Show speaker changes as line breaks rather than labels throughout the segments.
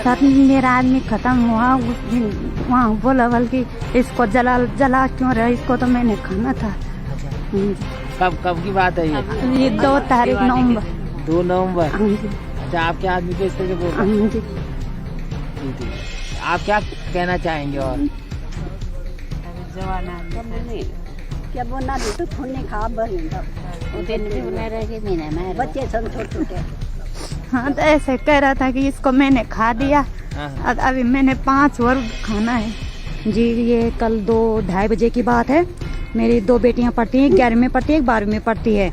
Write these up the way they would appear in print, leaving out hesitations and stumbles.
साथ मेरा आदमी खत्म हुआ उस दिन वहाँ बोला बल्कि इसको जला क्यों रहा, इसको तो मैंने खाना था।
कब की बात है
ये 2 तारीख नवंबर।
2 नवंबर।
हाँ जी।
अच्छा, आपके आदमी को इस तरह से बोल
हाँ जी।
आप क्या कहना चाहेंगे? और
क्या बोलना तो खून खा बच्चे सब छोटे। हाँ तो ऐसे कह रहा था कि इसको मैंने खा दिया, अभी मैंने 5 और खाना है जी। ये कल 2-2:30 बजे की बात है। मेरी 2 बेटियां पढ़ती हैं, 11वीं में पढ़ती है, 12वीं में पढ़ती है।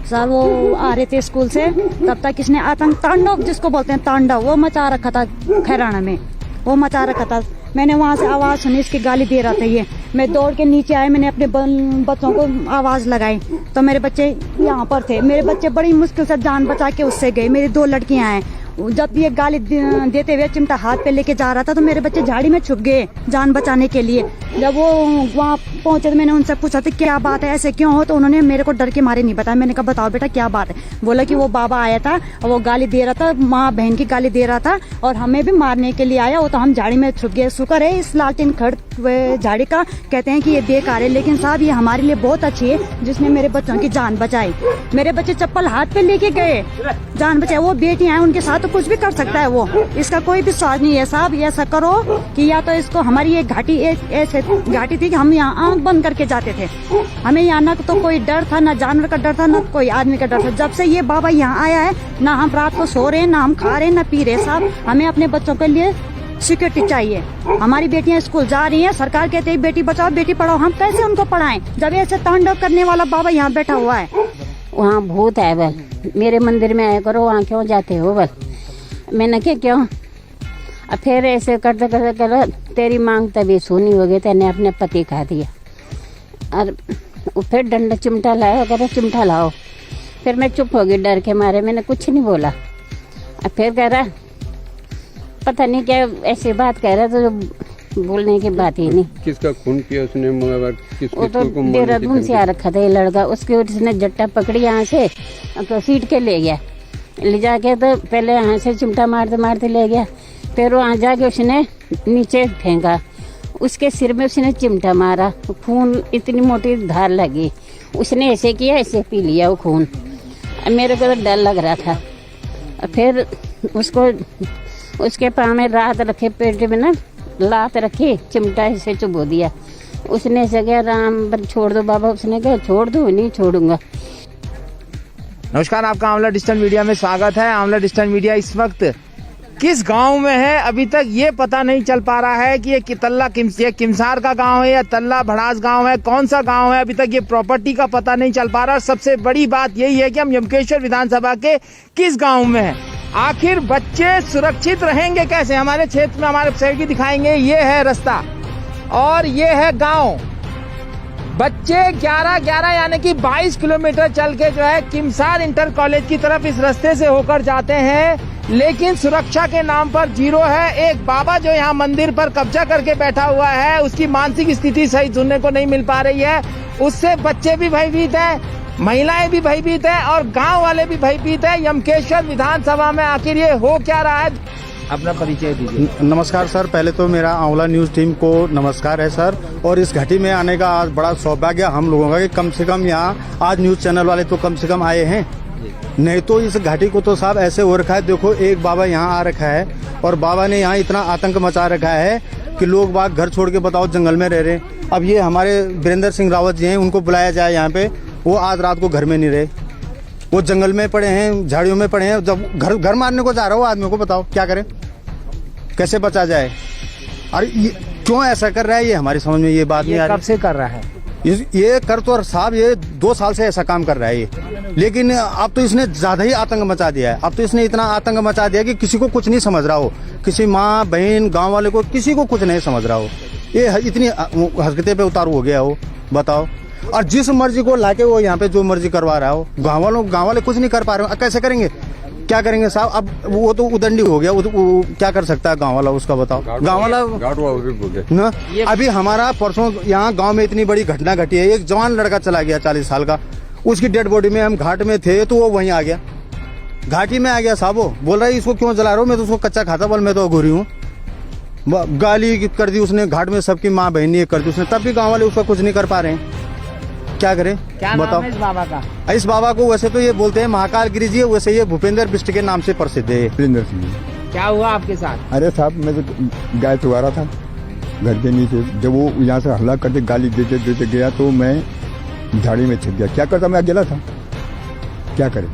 सर वो आ रहे थे स्कूल से, तब तक इसने आतंक तांडव जिसको बोलते हैं तांडव, वो मचा रखा था खैराना में, वो मचा रखा था। मैंने वहाँ से आवाज़ सुनी, इसकी गाली दे रहा था ये। मैं दौड़ के नीचे आए, मैंने अपने बच्चों को आवाज़ लगाई तो मेरे बच्चे यहाँ पर थे। मेरे बच्चे बड़ी मुश्किल से जान बचा के उससे गए। मेरी 2 लड़कियाँ हैं। जब ये गाली देते हुए चिमटा हाथ पे लेके जा रहा था तो मेरे बच्चे झाड़ी में छुप गए जान बचाने के लिए। जब वो वहाँ पहुंचे तो मैंने उनसे पूछा था क्या बात है, ऐसे क्यों हो, तो उन्होंने मेरे को डर के मारे नहीं बताया। मैंने कहा बताओ बेटा क्या बात है। बोला कि वो बाबा आया था और वो गाली दे रहा था, माँ बहन की गाली दे रहा था और हमें भी मारने के लिए आया। वो तो हम झाड़ी में छुप गए। शुक्र है इस लालटेन खड़ झाड़ी का, कहते हैं कि ये बेकार है, लेकिन साहब ये हमारे लिए बहुत अच्छी है जिसने मेरे बच्चों की जान बचाई। मेरे बच्चे चप्पल हाथ पे लेके गए, जान बचाए। वो बेटियां हैं, उनके साथ तो कुछ भी कर सकता है वो, इसका कोई भी स्वाद नहीं है। साहब ये ऐसा करो कि या तो इसको, हमारी एक घाटी ऐसे घाटी थी कि हम यहाँ आंख बंद करके जाते थे। हमें यहाँ ना तो कोई डर था, ना जानवर का डर था, ना कोई आदमी का डर था। जब से ये बाबा यहाँ आया है, ना हम रात को सो रहे हैं, ना हम खा रहे हैं, ना पी रहे। साहब हमें अपने बच्चों के लिए सिक्योरिटी चाहिए। हमारी बेटियां स्कूल जा रही हैं, सरकार कहते हैं बेटी बचाओ बेटी पढ़ाओ, हम कैसे उनको पढ़ाएं जब ऐसे तांडव करने वाला बाबा यहाँ बैठा हुआ है।
वहाँ भूत है बल, मेरे मंदिर में आया करो, वहाँ क्यों जाते हो बल। मैंने क्या क्यों, अब फिर ऐसे करते करते करो, तेरी मांग तभी सुनी होगी, तेने अपने पति खा दिया। और फिर डंडा चिमटा लाओ, कह चिमटा लाओ। फिर मैं चुप हो गई डर के मारे, मैंने कुछ नहीं बोला। अब फिर कह रहा पता नहीं क्या ऐसी बात कह रहा था जो बोलने की बात ही नहीं।
किसका खून किया उसने?
वो तो देहरादून से आ रखा था ये लड़का, उसके उसने जट्टा पकड़ी यहाँ से तो सीट के ले गया, ले जाके तो पहले यहाँ से चिमटा मारते मारते ले गया। फिर वहाँ जाके उसने नीचे फेंका, उसके सिर में उसने चिमटा मारा, खून इतनी मोटी धार लगी। उसने ऐसे किया, ऐसे पी लिया वो खून। मेरे को तो डर लग रहा था। फिर उसको उसके पाँव में रात रखे, पेट में ना लात रखी, चिमटा ऐसे चुबो दिया। उसने ऐसे कहा राम छोड़ दो बाबा, उसने कहा छोड़ दो, नहीं छोड़ूंगा।
नमस्कार, आपका आंवला डिजिटल मीडिया में स्वागत है। आंवला डिजिटल मीडिया इस वक्त किस गांव में है अभी तक ये पता नहीं चल पा रहा है कि ये किमसार का गांव है या तल्ला भड़ास गांव है, कौन सा गांव है, अभी तक ये प्रॉपर्टी का पता नहीं चल पा रहा। सबसे बड़ी बात यही है कि हम यमकेश्वर विधानसभा के किस गांव में हैं। आखिर बच्चे सुरक्षित रहेंगे कैसे? हमारे क्षेत्र में हमारे सहयोगी दिखाएंगे। ये है रास्ता और ये है गांव। बच्चे 11 यानी कि 22 किलोमीटर चल के जो है किमसार इंटर कॉलेज की तरफ इस रास्ते से होकर जाते हैं, लेकिन सुरक्षा के नाम पर जीरो है। एक बाबा जो यहाँ मंदिर पर कब्जा करके बैठा हुआ है, उसकी मानसिक स्थिति सही सुनने को नहीं मिल पा रही है। उससे बच्चे भी भयभीत हैं, महिलाएं भी भयभीत हैं और गांव वाले भी भयभीत हैं। यमकेश्वर विधानसभा में आखिर ये हो क्या रहा है? अपना परिचय दीजिए।
नमस्कार सर, पहले तो मेरा आंवला न्यूज टीम को नमस्कार है सर। और इस घाटी में आने का आज बड़ा सौभाग्य हम लोगों का कि कम से कम यहाँ आज न्यूज चैनल वाले तो कम से कम आए हैं, नहीं तो इस घाटी को तो साहब ऐसे हो रखा है। देखो एक बाबा यहाँ आ रखा है और बाबा ने यहाँ इतना आतंक मचा रखा है कि लोग बाग घर छोड़ के बताओ जंगल में रह रहे। अब ये हमारे वीरेंद्र सिंह रावत जी हैं, उनको बुलाया जाए यहाँ पे, वो आज रात को घर में नहीं रहे, वो जंगल में पड़े हैं, झाड़ियों में पड़े हैं। जब घर मारने को जा रहा हो आदमियों को, बताओ क्या करें, कैसे बचा जाए? अरे ये क्यों ऐसा कर रहा है, ये हमारी समझ में ये बात नहीं आ रही।
कब से कर रहा है
ये कर तो साहब ये 2 साल से ऐसा काम कर रहा है ये, लेकिन अब तो इसने ज्यादा ही आतंक मचा दिया है। अब तो इसने इतना आतंक मचा दिया कि किसी को कुछ नहीं समझ रहा हो, किसी माँ बहन गांव वाले को किसी को कुछ नहीं समझ रहा हो। ये इतनी हरकतें पे उतारू हो गया हो, बताओ। और जिस मर्जी को लाके वो यहाँ पे जो मर्जी करवा रहा हो, गाँव वाले कुछ नहीं कर पा रहे हो, कैसे करेंगे, क्या करेंगे साहब? अब वो तो उदंडी हो गया, वो क्या कर सकता है गांव वाला, उसका बताओ। गांव वाला ना, अभी हमारा परसों यहाँ गांव में इतनी बड़ी घटना घटी है, एक जवान लड़का चला गया 40 साल का, उसकी डेड बॉडी में हम घाट में थे तो वो वहीं आ गया। घाटी में आ गया साहब, वो बोल रहा है इसको क्यों जला रहे हो, मैं तो उसको कच्चा खाता, बोल मैं तो अघोरी हूँ। गाली कर दी उसने, घाट में सबकी माँ बहनी कर दी उसने, तब भी गाँव वाले उसका कुछ नहीं कर पा रहे हैं। क्या करें
क्या
बताओ।
नाम है इस बाबा का?
इस बाबा को वैसे तो ये बोलते हैं महाकाल गिरी जी, वैसे ये भूपेंद्र बिष्ट के नाम से प्रसिद्ध है।
वीरेंद्र सिंह जी।
क्या हुआ आपके साथ?
अरे साहब मैं तो गाय चुगा रहा था घर के नीचे, जब वो यहाँ से हमला करके गाली देते देते गया तो मैं झाड़ी में छिप गया। क्या करता, मैं अकेला था, क्या करे।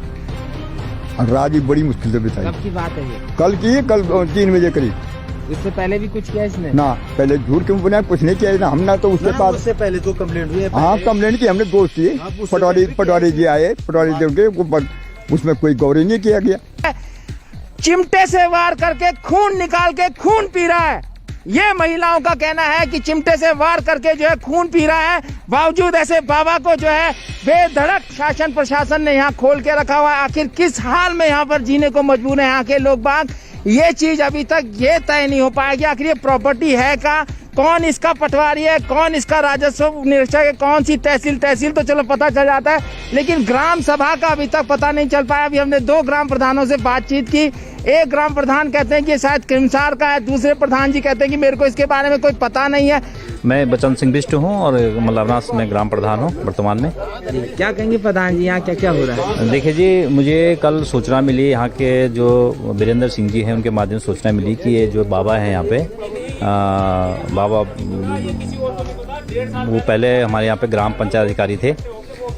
और रात भी बड़ी मुश्किल से बिताई।
कब की बात है ये?
कल 3 बजे करीब।
इससे पहले भी कुछ किया इसने?
ना पहले झूठ क्यों बनाया, कुछ नहीं किया ना हम, ना तो उसके पास।
उससे पहले जो कंप्लेंट हुई है,
हाँ कंप्लेंट की हमने, दोस्त थी पटवारी जी आए, पटवारी जी के उसमें कोई गौर नहीं किया गया।
चिमटे से वार करके खून निकाल के खून पी रहा है। ये महिलाओं का कहना है कि चिमटे से वार करके जो है खून पी रहा है। बावजूद ऐसे बाबा को जो है बेधड़क शासन प्रशासन ने यहाँ खोल के रखा हुआ है। आखिर किस हाल में यहाँ पर जीने को मजबूर है यहाँ के लोग बाग, ये चीज अभी तक ये तय नहीं हो पाएगी। आखिर ये प्रॉपर्टी है का, कौन इसका पटवारी है, कौन इसका राजस्व निरीक्षक है, कौन सी तहसील तो चलो पता चल जाता है, लेकिन ग्राम सभा का अभी तक पता नहीं चल पाया। अभी हमने 2 ग्राम प्रधानों से बातचीत की। एक ग्राम प्रधान कहते हैं कि शायद किमसार का है, दूसरे प्रधान जी कहते हैं कि मेरे को इसके बारे में कोई पता नहीं है।
मैं बचन सिंह बिष्ट हूँ और मल्लारनाथ में ग्राम प्रधान हूँ वर्तमान में।
क्या कहेंगे प्रधान जी, यहाँ क्या क्या हो रहा है?
देखिए जी, मुझे कल सूचना मिली, यहाँ के जो वीरेंद्र सिंह जी हैं उनके माध्यम से सूचना मिली कि ये जो बाबा हैं यहाँ पे, बाबा वो पहले हमारे यहाँ पे ग्राम पंचायत अधिकारी थे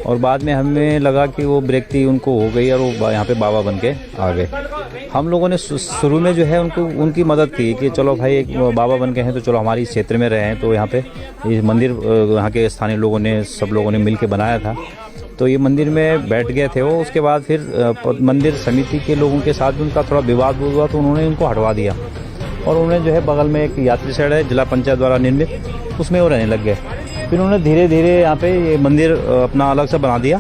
और बाद में हमें लगा कि वो व्यक्ति उनको हो गई और वो यहाँ पे बाबा बन के आ गए। हम लोगों ने शुरू में जो है उनकी मदद की कि चलो भाई एक बाबा बन गए हैं तो चलो हमारे इस क्षेत्र में रहें। तो यहाँ पे ये मंदिर यहाँ के स्थानीय लोगों ने, सब लोगों ने मिल के बनाया था। तो ये मंदिर में बैठ गए थे वो। उसके बाद फिर मंदिर समिति के लोगों के साथ भी उनका थोड़ा विवाद हुआ तो उन्होंने उनको हटवा दिया और उन्होंने जो है बगल में एक यात्री शेड है जिला पंचायत द्वारा निर्मित, उसमें वो रहने लग गए। फिर उन्होंने धीरे धीरे यहाँ पे ये मंदिर अपना अलग से बना दिया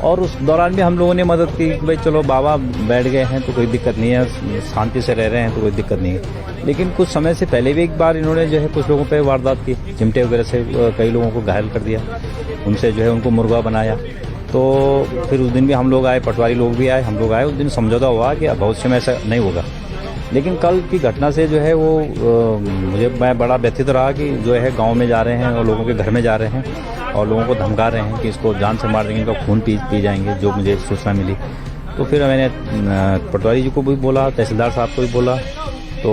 और उस दौरान भी हम लोगों ने मदद की कि भाई चलो बाबा बैठ गए हैं तो कोई दिक्कत नहीं है, शांति से रह रहे हैं तो कोई दिक्कत नहीं है। लेकिन कुछ समय से पहले भी एक बार इन्होंने जो है कुछ लोगों पे वारदात की, चिमटे वगैरह से कई लोगों को घायल कर दिया, उनसे जो है उनको मुर्गा बनाया। तो फिर उस दिन भी हम लोग आए, पटवारी लोग भी आए, हम लोग आए। उस दिन समझौता हुआ कि भविष्य में ऐसा नहीं होगा। लेकिन कल की घटना से जो है वो मैं बड़ा व्यथित रहा कि जो है गांव में जा रहे हैं और लोगों के घर में जा रहे हैं और लोगों को धमका रहे हैं कि इसको जान से मार देंगे, इनका खून पी जाएंगे, जो मुझे सूचना मिली। तो फिर मैंने पटवारी जी को भी बोला, तहसीलदार साहब को भी बोला। तो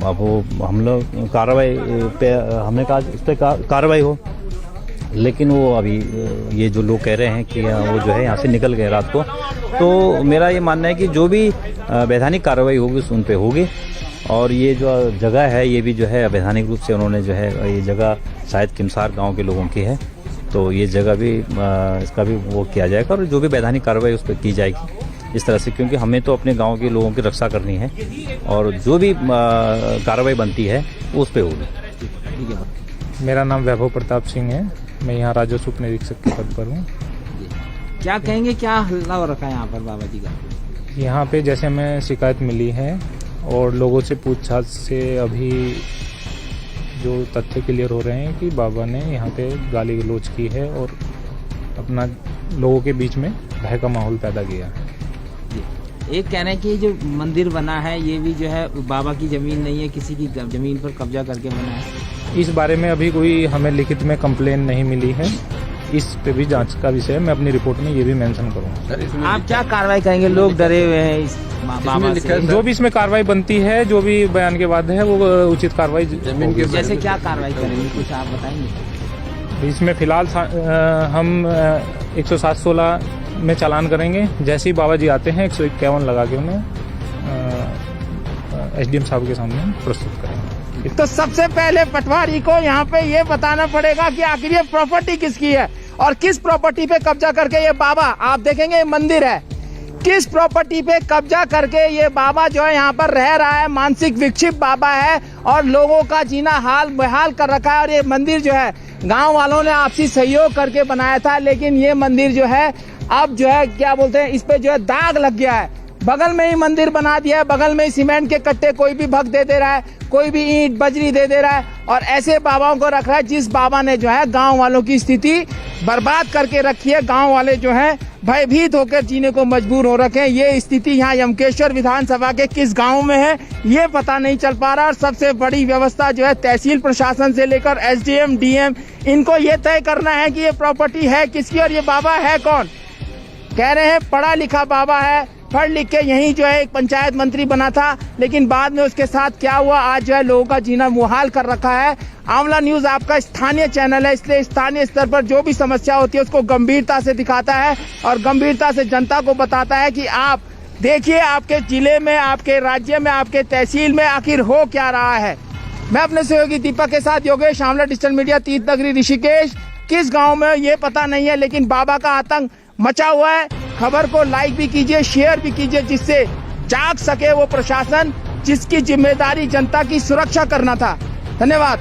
अब वो हम लोग कार्रवाई पे हमने कहा इस पर कार्रवाई हो, लेकिन वो अभी ये जो लोग कह रहे हैं कि वो जो है यहाँ से निकल गए रात को। तो मेरा ये मानना है कि जो भी वैधानिक कार्रवाई होगी उन पे होगी। और ये जो जगह है ये भी जो है वैधानिक रूप से उन्होंने जो है, ये जगह शायद किमसार गांव के लोगों की है, तो ये जगह भी इसका भी वो किया जाएगा और जो भी वैधानिक कार्रवाई उस पर की जाएगी इस तरह से, क्योंकि हमें तो अपने गाँव के लोगों की रक्षा करनी है और जो भी कार्रवाई बनती है वो उस पर होगी।
मेरा नाम वैभव प्रताप सिंह है, मैं यहाँ राजस्व उप निरीक्षक के पद पर हूँ।
क्या कहेंगे, क्या हल्ला हो रखा है यहाँ पर बाबा जी का?
यहाँ पे जैसे हमें शिकायत मिली है और लोगों से पूछताछ से अभी जो तथ्य क्लियर हो रहे हैं कि बाबा ने यहाँ पे गाली गलौज की है और अपना लोगों के बीच में भय का माहौल पैदा किया है।
एक कहना है कि जो मंदिर बना है ये भी जो है बाबा की जमीन नहीं है, किसी की जमीन पर कब्जा करके बना है।
इस बारे में अभी कोई हमें लिखित में कंप्लेन नहीं मिली है, इस पे भी जांच का विषय है। मैं अपनी रिपोर्ट में ये भी मेंशन करूँगा।
आप क्या कार्रवाई करेंगे? लोग डरे हुए हैं इस बाबा से।
जो भी इसमें कार्रवाई बनती है, जो भी बयान के बाद है वो उचित कार्रवाई जमीन के।
जैसे क्या कार्रवाई करेंगे, कुछ आप बताएंगे?
इसमें फिलहाल हम 107/16 में चालान करेंगे। जैसे ही बाबा जी आते हैं 151 लगा के उन्हें एसडीएम साहब के सामने प्रस्तुत करेंगे।
तो सबसे पहले पटवारी को यहाँ पे ये बताना पड़ेगा कि आखिर ये प्रॉपर्टी किसकी है और किस प्रॉपर्टी पे कब्जा करके ये बाबा, आप देखेंगे ये मंदिर है, किस प्रॉपर्टी पे कब्जा करके ये बाबा जो है यहाँ पर रह रहा है। मानसिक विक्षिप्त बाबा है और लोगों का जीना हाल बेहाल कर रखा है। और ये मंदिर जो है गांव वालों ने आपसी सहयोग करके बनाया था, लेकिन ये मंदिर जो है अब जो है क्या बोलते हैं, इस पे जो है दाग लग गया है। बगल में ही मंदिर बना दिया है, बगल में ही सीमेंट के कट्टे कोई भी भग दे रहा है, कोई भी ईंट बजरी दे रहा है और ऐसे बाबाओं को रख रहा है जिस बाबा ने जो है गांव वालों की स्थिति बर्बाद करके रखी है। गांव वाले जो है भयभीत होकर जीने को मजबूर हो रखे हैं। ये स्थिति यहाँ यमकेश्वर विधानसभा के किस गांव में है ये पता नहीं चल पा रहा। और सबसे बड़ी व्यवस्था जो है तहसील प्रशासन से लेकर SDM DM इनको ये तय करना है कि ये प्रॉपर्टी है किसकी और ये बाबा है कौन। कह रहे हैं पढ़ा लिखा बाबा है, पढ़ लिख के यही जो है एक पंचायत मंत्री बना था, लेकिन बाद में उसके साथ क्या हुआ आज जो है लोगों का जीना मुहाल कर रखा है। आंवला न्यूज आपका स्थानीय चैनल है, इसलिए स्थानीय स्तर पर जो भी समस्या होती है उसको गंभीरता से दिखाता है और गंभीरता से जनता को बताता है कि आप देखिए आपके जिले में, आपके राज्य में, आपके तहसील में आखिर हो क्या रहा है। मैं अपने सहयोगी दीपक के साथ योगेश, आंवला डिजिटल मीडिया, तीर्थ नगरी ऋषिकेश। किस गाँव में ये पता नहीं है, लेकिन बाबा का आतंक मचा हुआ है। खबर को लाइक भी कीजिए, शेयर भी कीजिए, जिससे जाग सके वो प्रशासन जिसकी जिम्मेदारी जनता की सुरक्षा करना था। धन्यवाद।